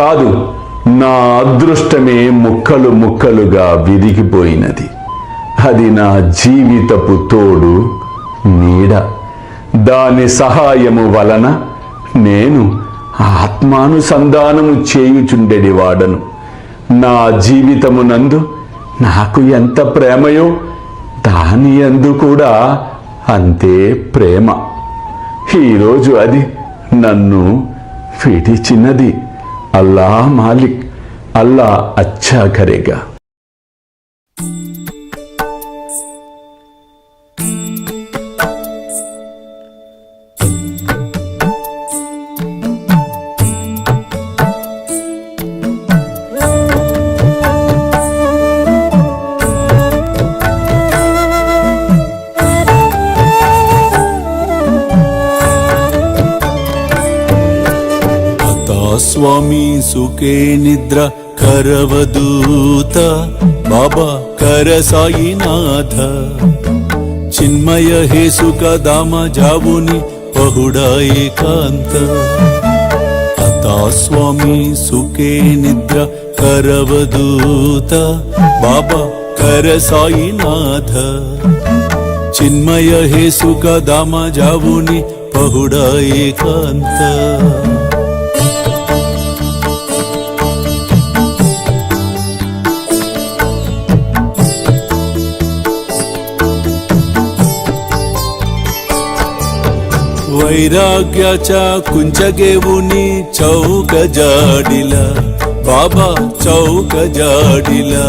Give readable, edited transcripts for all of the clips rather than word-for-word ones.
కాదు, నా అదృష్టమే ముక్కలు ముక్కలుగా విరిగిపోయినది. అది నా జీవితపు తోడు నీడ. దాని సహాయము వలన నేను ఆత్మానుసంధానము చేయుచుండెడివాడను. నా జీవితమునందు నాకు ఎంత ప్రేమయో దాని యందు కూడా అంతే ప్రేమ. ఈరోజు అది నన్ను విడిచినది. అల్లా మాలిక్, అల్లా అచ్చా కరేగా. స్వామి సుఖే నిద్ర కరవదూత బాబా కర సాయినాథ చిన్మయ హే సుఖ దామ జావుని పహుడా ఏకాంత అతా స్వామి సుఖే నిద్ర కరవదూత బాబా కర సాయినాథ చిన్మయ హే సుఖ దామ జావుని పహుడా ఏకాంత वैराग्याच्या कुंचगेवुनी चौक जाडिला बाबा चौक जाडिला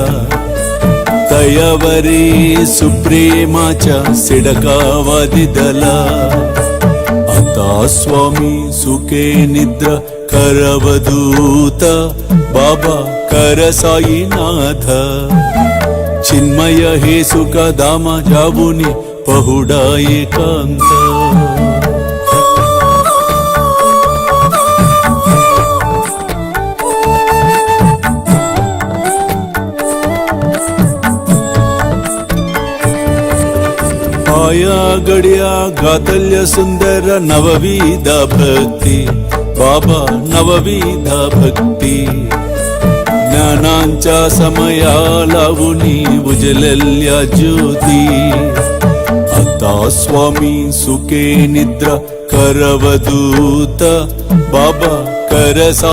तयावरी सुप्रेमाच्या सिडकावादिदला आता स्वामी सुखे निद्र करवदूत बाबा कर साईनाथ चिन्मय हे सुख दामा जावुनी पहुडा एकांत आया गड्या गातल्य सुंदर नवविधा भक्ती बाबा नवविधा भक्ती ज्ञानांच्या समया लावुनी उजलल्या ज्योती आता स्वामी सुखे निद्रा करवदूत बाबा कर